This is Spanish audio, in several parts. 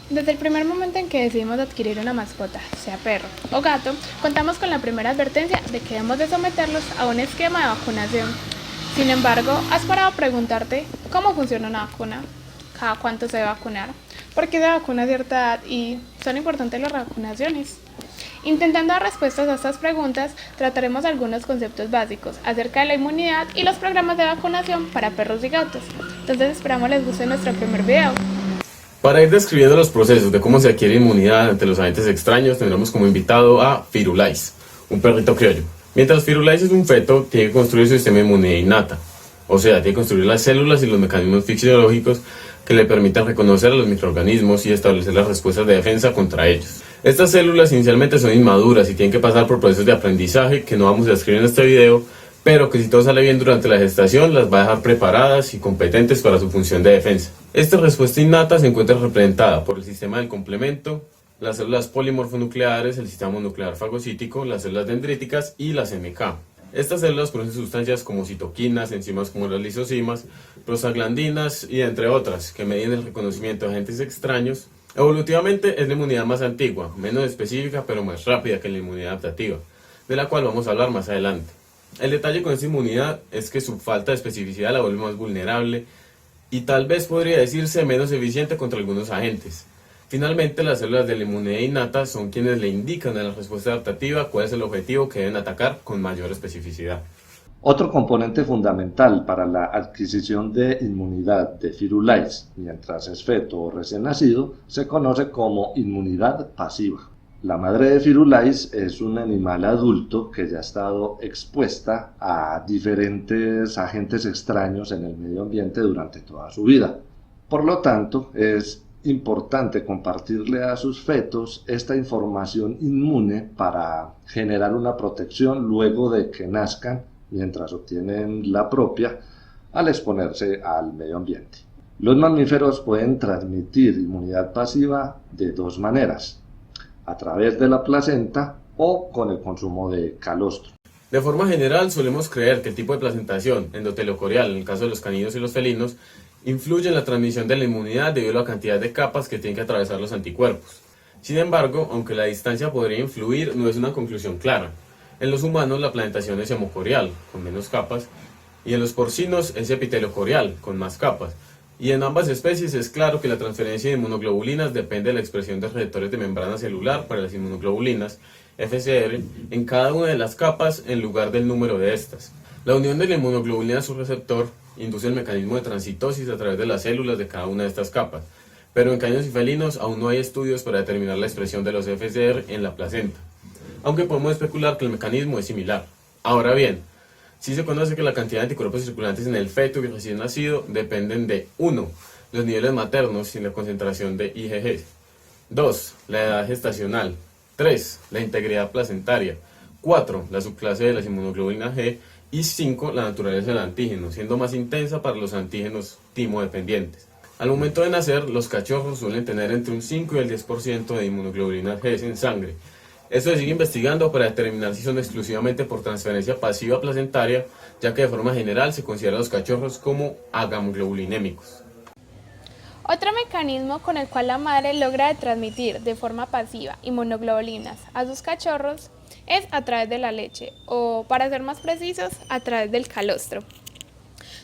Desde el primer momento en que decidimos adquirir una mascota, sea perro o gato, contamos con la primera advertencia de que debemos de someterlos a un esquema de vacunación. Sin embargo, ¿has parado a preguntarte cómo funciona una vacuna? ¿Cada cuánto se debe vacunar? ¿Por qué se vacuna a cierta edad? ¿Y son importantes las vacunaciones? Intentando dar respuestas a estas preguntas, trataremos algunos conceptos básicos acerca de la inmunidad y los programas de vacunación para perros y gatos. Entonces esperamos les guste nuestro primer video. Para ir describiendo los procesos de cómo se adquiere inmunidad ante los agentes extraños, tendremos como invitado a Firulais, un perrito criollo. Mientras Firulais es un feto, tiene que construir su sistema de inmunidad innata, o sea, tiene que construir las células y los mecanismos fisiológicos que le permitan reconocer a los microorganismos y establecer las respuestas de defensa contra ellos. Estas células inicialmente son inmaduras y tienen que pasar por procesos de aprendizaje que no vamos a describir en este video, pero que si todo sale bien durante la gestación las va a dejar preparadas y competentes para su función de defensa. Esta respuesta innata se encuentra representada por el sistema del complemento, las células polimorfonucleares, el sistema nuclear fagocítico, las células dendríticas y las MK. Estas células producen sustancias como citoquinas, enzimas como las lisocimas, prostaglandinas y entre otras, que medían el reconocimiento de agentes extraños. Evolutivamente es la inmunidad más antigua, menos específica pero más rápida que la inmunidad adaptativa, de la cual vamos a hablar más adelante. El detalle con esta inmunidad es que su falta de especificidad la vuelve más vulnerable y tal vez podría decirse menos eficiente contra algunos agentes. Finalmente, las células de la inmunidad innata son quienes le indican a la respuesta adaptativa cuál es el objetivo que deben atacar con mayor especificidad. Otro componente fundamental para la adquisición de inmunidad de Firulais mientras es feto o recién nacido se conoce como inmunidad pasiva. La madre de Firulais es un animal adulto que ya ha estado expuesta a diferentes agentes extraños en el medio ambiente durante toda su vida. Por lo tanto, es importante compartirle a sus fetos esta información inmune para generar una protección luego de que nazcan, mientras obtienen la propia, al exponerse al medio ambiente. Los mamíferos pueden transmitir inmunidad pasiva de dos maneras: a través de la placenta o con el consumo de calostro. De forma general, solemos creer que el tipo de placentación endotelocorial, en el caso de los caninos y los felinos, influye en la transmisión de la inmunidad debido a la cantidad de capas que tienen que atravesar los anticuerpos. Sin embargo, aunque la distancia podría influir, no es una conclusión clara. En los humanos la placentación es hemocorial, con menos capas, y en los porcinos es epitelocorial, con más capas. Y en ambas especies es claro que la transferencia de inmunoglobulinas depende de la expresión de receptores de membrana celular para las inmunoglobulinas, FCR, en cada una de las capas en lugar del número de estas. La unión de la inmunoglobulina a su receptor induce el mecanismo de transitosis a través de las células de cada una de estas capas, pero en caninos y felinos aún no hay estudios para determinar la expresión de los FCR en la placenta, aunque podemos especular que el mecanismo es similar. Ahora bien, sí se conoce que la cantidad de anticuerpos circulantes en el feto y recién nacido dependen de 1. Los niveles maternos y la concentración de IgG, 2. La edad gestacional, 3. La integridad placentaria, 4. La subclase de las inmunoglobulinas G y 5. La naturaleza del antígeno, siendo más intensa para los antígenos timo-dependientes. Al momento de nacer, los cachorros suelen tener entre un 5 y el 10% de inmunoglobulinas G en sangre. Esto se sigue investigando para determinar si son exclusivamente por transferencia pasiva placentaria, ya que de forma general se considera a los cachorros como agamoglobulinémicos. Otro mecanismo con el cual la madre logra transmitir de forma pasiva inmunoglobulinas a sus cachorros es a través de la leche, o para ser más precisos, a través del calostro.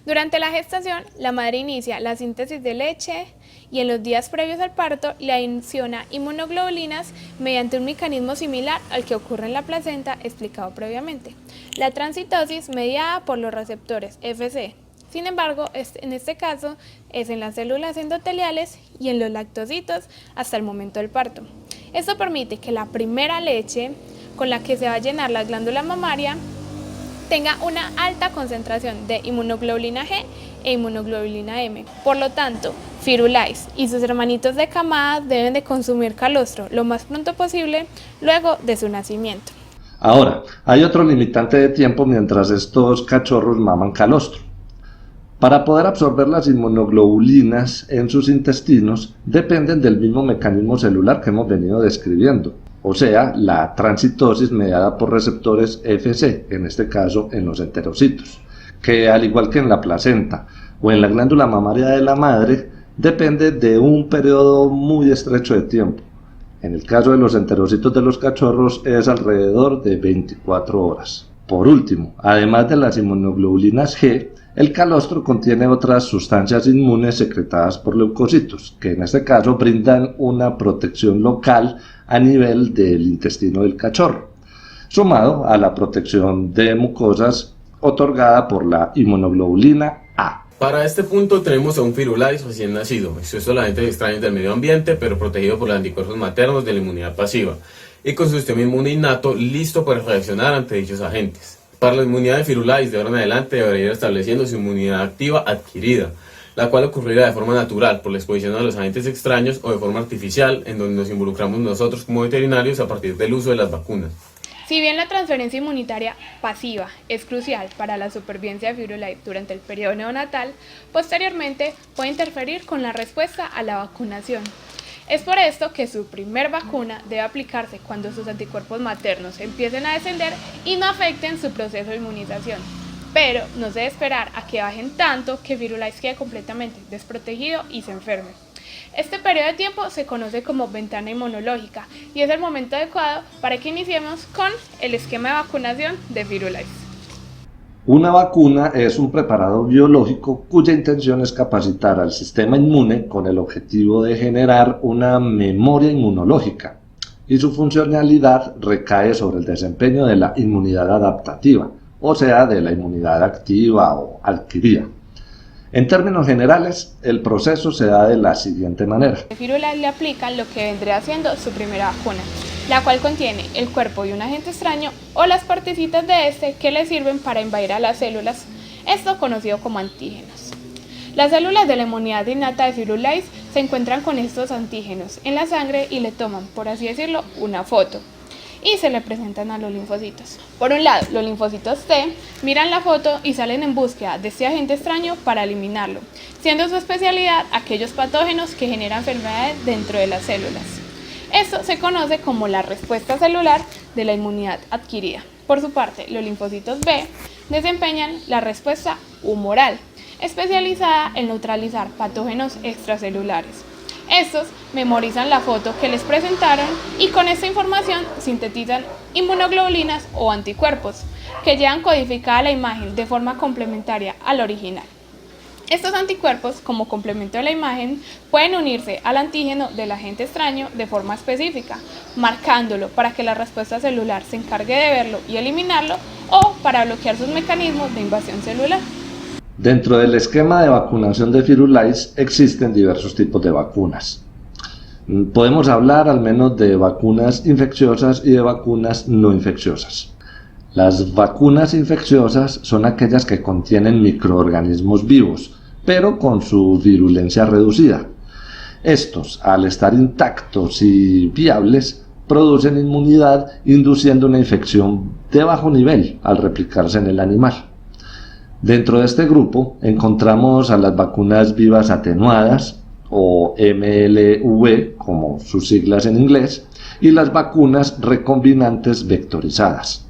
Durante la gestación, la madre inicia la síntesis de leche y en los días previos al parto le adiciona inmunoglobulinas mediante un mecanismo similar al que ocurre en la placenta explicado previamente. La transitosis mediada por los receptores Fc. Sin embargo, en este caso es en las células endoteliales y en los lactocitos hasta el momento del parto. Esto permite que la primera leche con la que se va a llenar la glándula mamaria tenga una alta concentración de inmunoglobulina G e inmunoglobulina M. Por lo tanto, Firulais y sus hermanitos de camada deben de consumir calostro lo más pronto posible luego de su nacimiento. Ahora, hay otro limitante de tiempo mientras estos cachorros maman calostro. Para poder absorber las inmunoglobulinas en sus intestinos dependen del mismo mecanismo celular que hemos venido describiendo, o sea, la transitosis mediada por receptores Fc, en este caso en los enterocitos, que al igual que en la placenta o en la glándula mamaria de la madre, depende de un periodo muy estrecho de tiempo. En el caso de los enterocitos de los cachorros es alrededor de 24 horas. Por último, además de las inmunoglobulinas G, el calostro contiene otras sustancias inmunes secretadas por leucocitos, que en este caso brindan una protección local a nivel del intestino del cachorro, sumado a la protección de mucosas otorgada por la inmunoglobulina A. Para este punto tenemos a un Firulais recién nacido, expuesto a la agentes extraños del medio ambiente, pero protegido por los anticuerpos maternos de la inmunidad pasiva, y con su sistema inmune innato listo para reaccionar ante dichos agentes. Para la inmunidad de Firulais, de ahora en adelante debería ir estableciendo su inmunidad activa adquirida, la cual ocurrirá de forma natural por la exposición a los agentes extraños o de forma artificial, en donde nos involucramos nosotros como veterinarios a partir del uso de las vacunas. Si bien la transferencia inmunitaria pasiva es crucial para la supervivencia de Firulais durante el periodo neonatal, posteriormente puede interferir con la respuesta a la vacunación. Es por esto que su primer vacuna debe aplicarse cuando sus anticuerpos maternos empiecen a descender y no afecten su proceso de inmunización. Pero no se debe esperar a que bajen tanto que Firulais quede completamente desprotegido y se enferme. Este periodo de tiempo se conoce como ventana inmunológica y es el momento adecuado para que iniciemos con el esquema de vacunación de Firulais. Una vacuna es un preparado biológico cuya intención es capacitar al sistema inmune con el objetivo de generar una memoria inmunológica, y su funcionalidad recae sobre el desempeño de la inmunidad adaptativa, o sea, de la inmunidad activa o adquirida. En términos generales, el proceso se da de la siguiente manera. A Firulais le aplican lo que vendría siendo su primera vacuna, la cual contiene el cuerpo de un agente extraño o las partecitas de este que le sirven para invadir a las células, esto conocido como antígenos. Las células de la inmunidad innata de Firulais se encuentran con estos antígenos en la sangre y le toman, por así decirlo, una foto y se le presentan a los linfocitos. Por un lado, los linfocitos T miran la foto y salen en búsqueda de este agente extraño para eliminarlo, siendo su especialidad aquellos patógenos que generan enfermedades dentro de las células. Esto se conoce como la respuesta celular de la inmunidad adquirida. Por su parte, los linfocitos B desempeñan la respuesta humoral, especializada en neutralizar patógenos extracelulares. Estos memorizan la foto que les presentaron y con esta información sintetizan inmunoglobulinas o anticuerpos que llevan codificada la imagen de forma complementaria a la original. Estos anticuerpos, como complemento de la imagen, pueden unirse al antígeno del agente extraño de forma específica, marcándolo para que la respuesta celular se encargue de verlo y eliminarlo o para bloquear sus mecanismos de invasión celular. Dentro del esquema de vacunación de Firulais existen diversos tipos de vacunas. Podemos hablar al menos de vacunas infecciosas y de vacunas no infecciosas. Las vacunas infecciosas son aquellas que contienen microorganismos vivos, pero con su virulencia reducida. Estos, al estar intactos y viables, producen inmunidad induciendo una infección de bajo nivel al replicarse en el animal. Dentro de este grupo encontramos a las vacunas vivas atenuadas, o MLV, como sus siglas en inglés, y las vacunas recombinantes vectorizadas.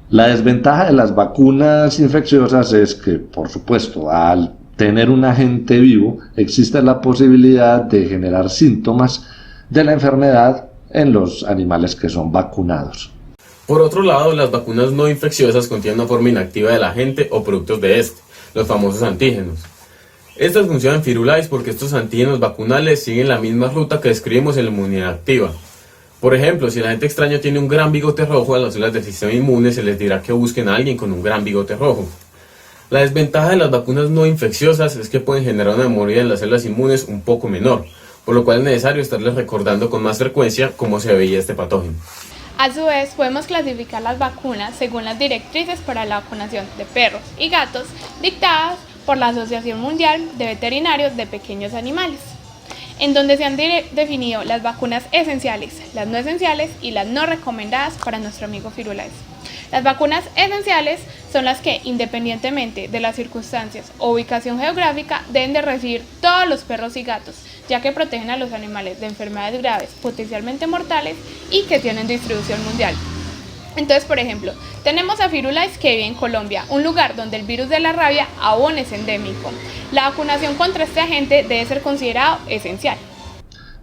La desventaja de las vacunas infecciosas es que, por supuesto, al tener un agente vivo, existe la posibilidad de generar síntomas de la enfermedad en los animales que son vacunados. Por otro lado, las vacunas no infecciosas contienen una forma inactiva del agente o productos de este, los famosos antígenos. Estas funcionan en Firulais porque estos antígenos vacunales siguen la misma ruta que describimos en la inmunidad activa. Por ejemplo, si el agente extraño tiene un gran bigote rojo, a las células del sistema inmune se les dirá que busquen a alguien con un gran bigote rojo. La desventaja de las vacunas no infecciosas es que pueden generar una memoria en las células inmunes un poco menor, por lo cual es necesario estarles recordando con más frecuencia cómo se veía este patógeno. A su vez, podemos clasificar las vacunas según las directrices para la vacunación de perros y gatos dictadas por la Asociación Mundial de Veterinarios de Pequeños Animales, en donde se han definido las vacunas esenciales, las no esenciales y las no recomendadas para nuestro amigo Firulais. Las vacunas esenciales son las que, independientemente de las circunstancias o ubicación geográfica, deben de recibir todos los perros y gatos, ya que protegen a los animales de enfermedades graves, potencialmente mortales y que tienen distribución mundial. Entonces, por ejemplo, tenemos a Firulais que vive en Colombia, un lugar donde el virus de la rabia aún es endémico. La vacunación contra este agente debe ser considerado esencial.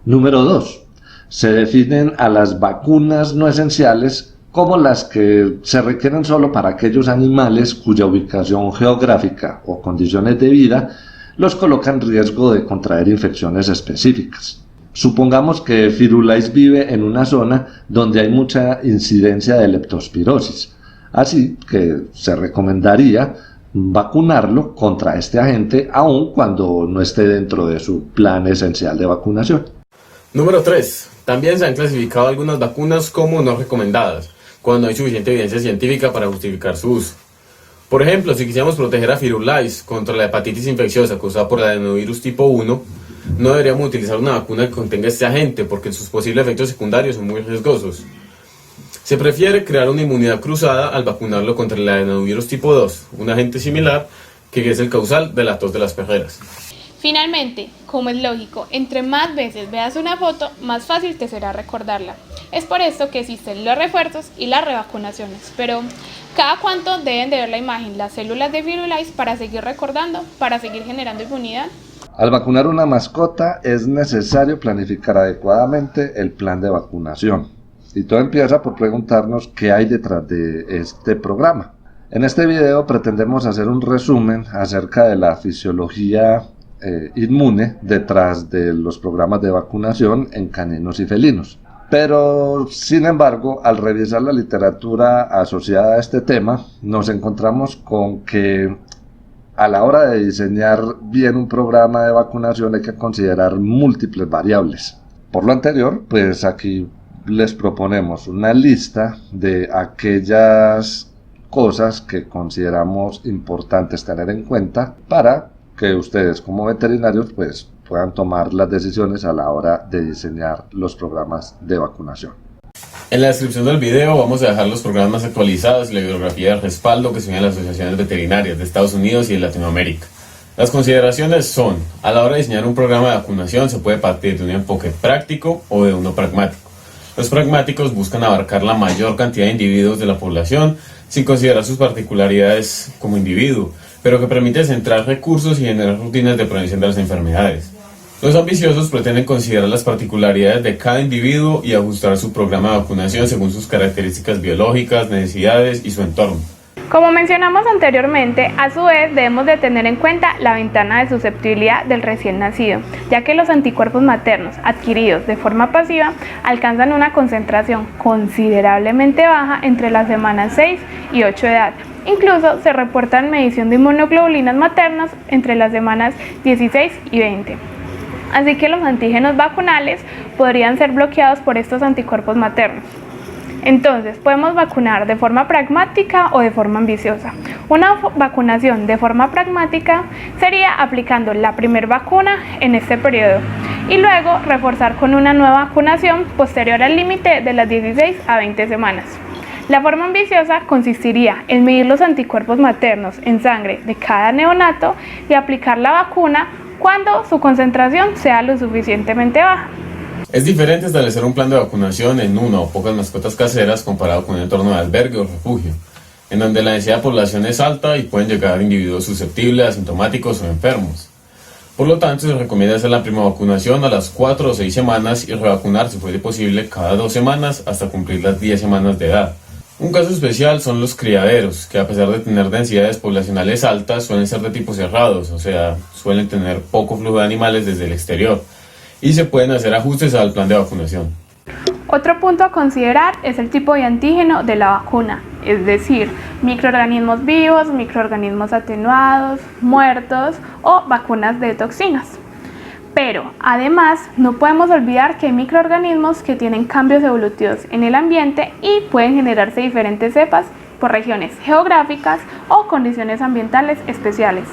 Número 2. Se definen a las vacunas no esenciales como las que se requieren solo para aquellos animales cuya ubicación geográfica o condiciones de vida los colocan en riesgo de contraer infecciones específicas. Supongamos que Firulais vive en una zona donde hay mucha incidencia de leptospirosis, así que se recomendaría vacunarlo contra este agente aun cuando no esté dentro de su plan esencial de vacunación. Número 3. También se han clasificado algunas vacunas como no recomendadas, cuando hay suficiente evidencia científica para justificar su uso. Por ejemplo, si quisiéramos proteger a Firulais contra la hepatitis infecciosa causada por el adenovirus tipo 1, no deberíamos utilizar una vacuna que contenga este agente porque sus posibles efectos secundarios son muy riesgosos. Se prefiere crear una inmunidad cruzada al vacunarlo contra el adenovirus tipo 2, un agente similar que es el causal de la tos de las perreras. Finalmente, como es lógico, entre más veces veas una foto, más fácil te será recordarla. Es por esto que existen los refuerzos y las revacunaciones, pero ¿cada cuánto deben de ver la imagen las células de Firulais para seguir recordando, para seguir generando inmunidad? Al vacunar una mascota es necesario planificar adecuadamente el plan de vacunación. Y todo empieza por preguntarnos qué hay detrás de este programa. En este video pretendemos hacer un resumen acerca de la fisiología inmune detrás de los programas de vacunación en caninos y felinos. Pero, sin embargo, al revisar la literatura asociada a este tema, nos encontramos con que a la hora de diseñar bien un programa de vacunación hay que considerar múltiples variables. Por lo anterior, pues aquí les proponemos una lista de aquellas cosas que consideramos importantes tener en cuenta para que ustedes como veterinarios pues puedan tomar las decisiones a la hora de diseñar los programas de vacunación. En la descripción del video vamos a dejar los programas actualizados y la bibliografía de respaldo que siguen las asociaciones veterinarias de Estados Unidos y de Latinoamérica. Las consideraciones son: a la hora de diseñar un programa de vacunación se puede partir de un enfoque práctico o de uno pragmático. Los pragmáticos buscan abarcar la mayor cantidad de individuos de la población sin considerar sus particularidades como individuo, pero que permite centrar recursos y generar rutinas de prevención de las enfermedades. Los ambiciosos pretenden considerar las particularidades de cada individuo y ajustar su programa de vacunación según sus características biológicas, necesidades y su entorno. Como mencionamos anteriormente, a su vez debemos de tener en cuenta la ventana de susceptibilidad del recién nacido, ya que los anticuerpos maternos adquiridos de forma pasiva alcanzan una concentración considerablemente baja entre las semanas 6 y 8 de edad. Incluso se reportan medición de inmunoglobulinas maternas entre las semanas 16 y 20. Así que los antígenos vacunales podrían ser bloqueados por estos anticuerpos maternos. Entonces, podemos vacunar de forma pragmática o de forma ambiciosa. Una vacunación de forma pragmática sería aplicando la primera vacuna en este periodo y luego reforzar con una nueva vacunación posterior al límite de las 16 a 20 semanas. La forma ambiciosa consistiría en medir los anticuerpos maternos en sangre de cada neonato y aplicar la vacuna cuando su concentración sea lo suficientemente baja. Es diferente establecer un plan de vacunación en una o pocas mascotas caseras comparado con un entorno de albergue o refugio, en donde la densidad de población es alta y pueden llegar individuos susceptibles, asintomáticos o enfermos. Por lo tanto, se recomienda hacer la primera vacunación a las 4 o 6 semanas y revacunar, si fuese posible, cada 2 semanas hasta cumplir las 10 semanas de edad. Un caso especial son los criaderos, que a pesar de tener densidades poblacionales altas, suelen ser de tipo cerrados, o sea, suelen tener poco flujo de animales desde el exterior, y se pueden hacer ajustes al plan de vacunación. Otro punto a considerar es el tipo de antígeno de la vacuna, es decir, microorganismos vivos, microorganismos atenuados, muertos o vacunas de toxinas. Pero además no podemos olvidar que hay microorganismos que tienen cambios evolutivos en el ambiente y pueden generarse diferentes cepas por regiones geográficas o condiciones ambientales especiales.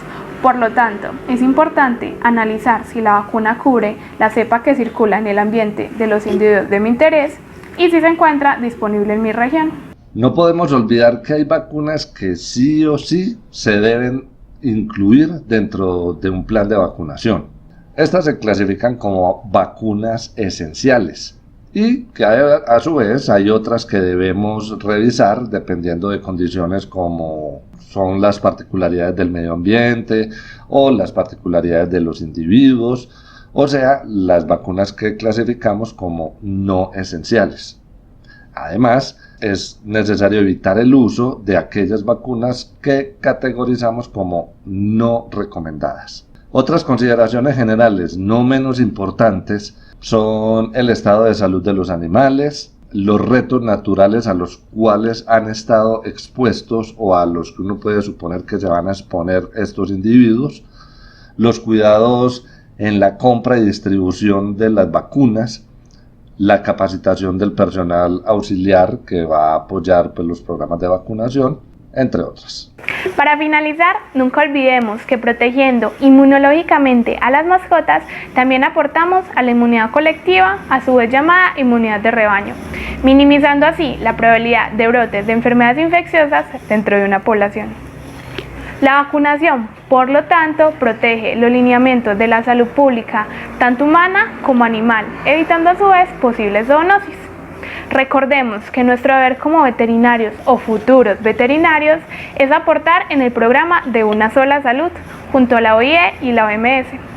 Por lo tanto, es importante analizar si la vacuna cubre la cepa que circula en el ambiente de los individuos de mi interés y si se encuentra disponible en mi región. No podemos olvidar que hay vacunas que sí o sí se deben incluir dentro de un plan de vacunación. Estas se clasifican como vacunas esenciales y que a su vez hay otras que debemos revisar dependiendo de condiciones como son las particularidades del medio ambiente o las particularidades de los individuos, o sea, las vacunas que clasificamos como no esenciales. Además, es necesario evitar el uso de aquellas vacunas que categorizamos como no recomendadas. Otras consideraciones generales no menos importantes son el estado de salud de los animales, los retos naturales a los cuales han estado expuestos o a los que uno puede suponer que se van a exponer estos individuos, los cuidados en la compra y distribución de las vacunas, la capacitación del personal auxiliar que va a apoyar los programas de vacunación, entre otras. Para finalizar, nunca olvidemos que protegiendo inmunológicamente a las mascotas, también aportamos a la inmunidad colectiva, a su vez llamada inmunidad de rebaño, minimizando así la probabilidad de brotes de enfermedades infecciosas dentro de una población. La vacunación, por lo tanto, protege los lineamientos de la salud pública, tanto humana como animal, evitando a su vez posibles zoonosis. Recordemos que nuestro deber como veterinarios o futuros veterinarios es aportar en el programa de Una Sola Salud, junto a la OIE y la OMS.